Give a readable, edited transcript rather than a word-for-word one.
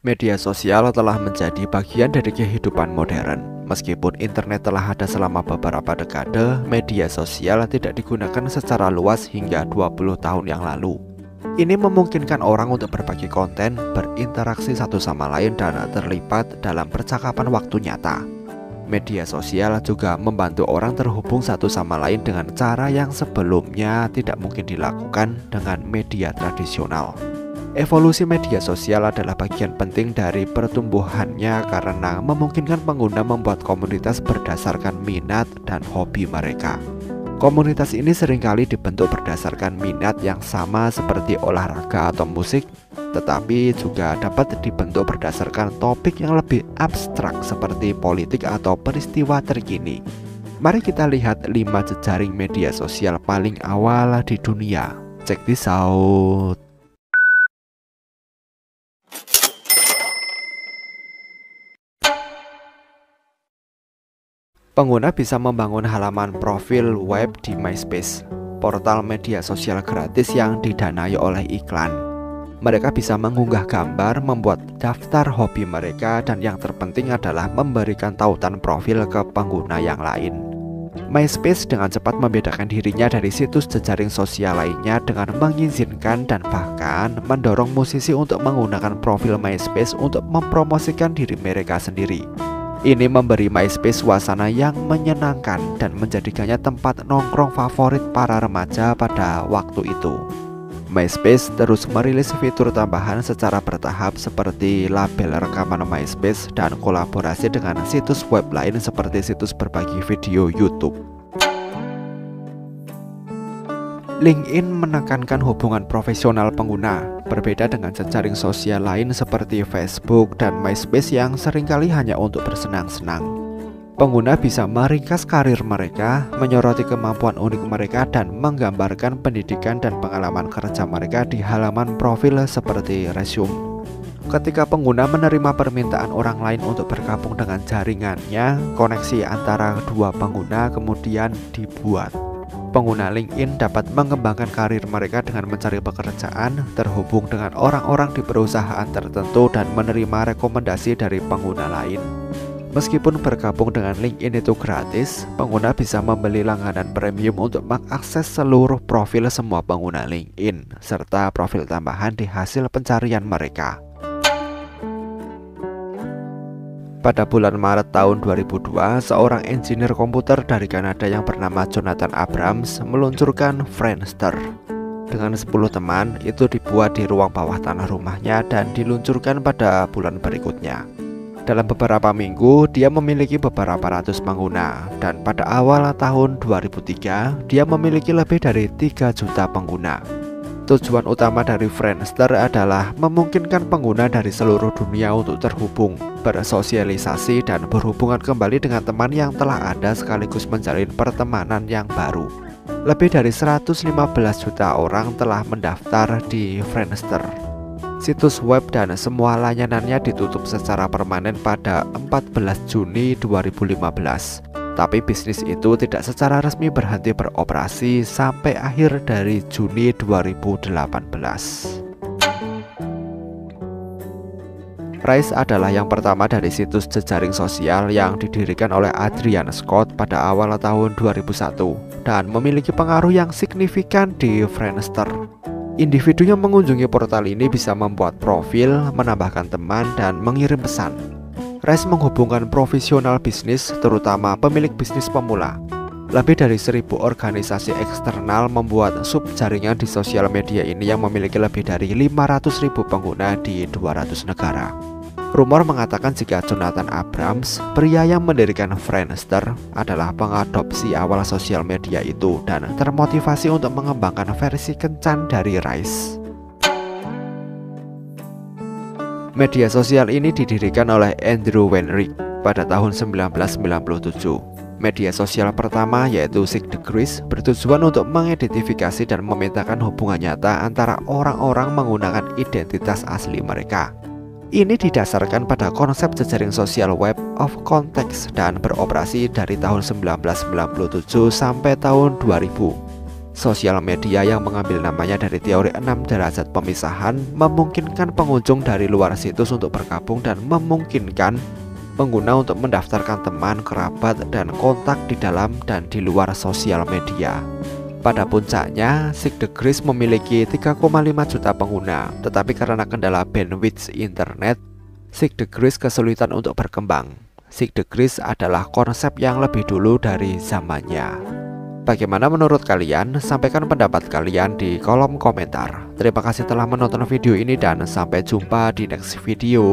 Media sosial telah menjadi bagian dari kehidupan modern. Meskipun internet telah ada selama beberapa dekade, media sosial tidak digunakan secara luas hingga 20 tahun yang lalu. Ini memungkinkan orang untuk berbagi konten, berinteraksi satu sama lain, dan terlibat dalam percakapan waktu nyata. Media sosial juga membantu orang terhubung satu sama lain dengan cara yang sebelumnya tidak mungkin dilakukan dengan media tradisional. Evolusi media sosial adalah bagian penting dari pertumbuhannya karena memungkinkan pengguna membuat komunitas berdasarkan minat dan hobi mereka. Komunitas ini seringkali dibentuk berdasarkan minat yang sama seperti olahraga atau musik, tetapi juga dapat dibentuk berdasarkan topik yang lebih abstrak seperti politik atau peristiwa terkini. Mari kita lihat 5 jejaring media sosial paling awal di dunia. Check this out. Pengguna bisa membangun halaman profil web di MySpace, portal media sosial gratis yang didanai oleh iklan. Mereka bisa mengunggah gambar, membuat daftar hobi mereka, dan yang terpenting adalah memberikan tautan profil ke pengguna yang lain. MySpace dengan cepat membedakan dirinya dari situs jejaring sosial lainnya dengan mengizinkan dan bahkan mendorong musisi untuk menggunakan profil MySpace untuk mempromosikan diri mereka sendiri. Ini memberi MySpace suasana yang menyenangkan dan menjadikannya tempat nongkrong favorit para remaja pada waktu itu. MySpace terus merilis fitur tambahan secara bertahap seperti label rekaman MySpace dan kolaborasi dengan situs web lain seperti situs berbagi video YouTube. LinkedIn menekankan hubungan profesional pengguna, berbeda dengan jejaring sosial lain seperti Facebook dan MySpace yang seringkali hanya untuk bersenang-senang. Pengguna bisa meringkas karir mereka, menyoroti kemampuan unik mereka, dan menggambarkan pendidikan dan pengalaman kerja mereka di halaman profil seperti resume. Ketika pengguna menerima permintaan orang lain untuk bergabung dengan jaringannya, koneksi antara dua pengguna kemudian dibuat. Pengguna LinkedIn dapat mengembangkan karir mereka dengan mencari pekerjaan, terhubung dengan orang-orang di perusahaan tertentu, dan menerima rekomendasi dari pengguna lain. Meskipun bergabung dengan LinkedIn itu gratis, pengguna bisa membeli langganan premium untuk mengakses seluruh profil semua pengguna LinkedIn, serta profil tambahan di hasil pencarian mereka. Pada bulan Maret tahun 2002, seorang engineer komputer dari Kanada yang bernama Jonathan Abrams meluncurkan Friendster. Dengan 10 teman, itu dibuat di ruang bawah tanah rumahnya dan diluncurkan pada bulan berikutnya. Dalam beberapa minggu, dia memiliki beberapa ratus pengguna, dan pada awal tahun 2003, dia memiliki lebih dari 3 juta pengguna. Tujuan utama dari Friendster adalah memungkinkan pengguna dari seluruh dunia untuk terhubung, bersosialisasi, dan berhubungan kembali dengan teman yang telah ada sekaligus menjalin pertemanan yang baru. Lebih dari 115 juta orang telah mendaftar di Friendster. Situs web dan semua layanannya ditutup secara permanen pada 14 Juni 2015. Tapi bisnis itu tidak secara resmi berhenti beroperasi sampai akhir dari Juni 2018. Rise adalah yang pertama dari situs jejaring sosial yang didirikan oleh Adrian Scott pada awal tahun 2001 dan memiliki pengaruh yang signifikan di Friendster. Individu yang mengunjungi portal ini bisa membuat profil, menambahkan teman, dan mengirim pesan. Rise menghubungkan profesional bisnis, terutama pemilik bisnis pemula. Lebih dari 1.000 organisasi eksternal membuat sub-jaringan di sosial media ini yang memiliki lebih dari 500.000 pengguna di 200 negara. Rumor mengatakan jika Jonathan Abrams, pria yang mendirikan Friendster, adalah pengadopsi awal sosial media itu dan termotivasi untuk mengembangkan versi kencan dari Rise. Media sosial ini didirikan oleh Andrew Wenrich pada tahun 1997. Media sosial pertama yaitu 6 Degrees bertujuan untuk mengidentifikasi dan memetakan hubungan nyata antara orang-orang menggunakan identitas asli mereka. Ini didasarkan pada konsep jejaring sosial web of context dan beroperasi dari tahun 1997 sampai tahun 2000. Sosial media yang mengambil namanya dari teori 6 derajat pemisahan memungkinkan pengunjung dari luar situs untuk bergabung dan memungkinkan pengguna untuk mendaftarkan teman, kerabat, dan kontak di dalam dan di luar sosial media. Pada puncaknya, 6degrees memiliki 3,5 juta pengguna, tetapi karena kendala bandwidth internet, 6degrees kesulitan untuk berkembang. 6degrees adalah konsep yang lebih dulu dari zamannya. Bagaimana menurut kalian? Sampaikan pendapat kalian di kolom komentar. Terima kasih telah menonton video ini dan sampai jumpa di next video.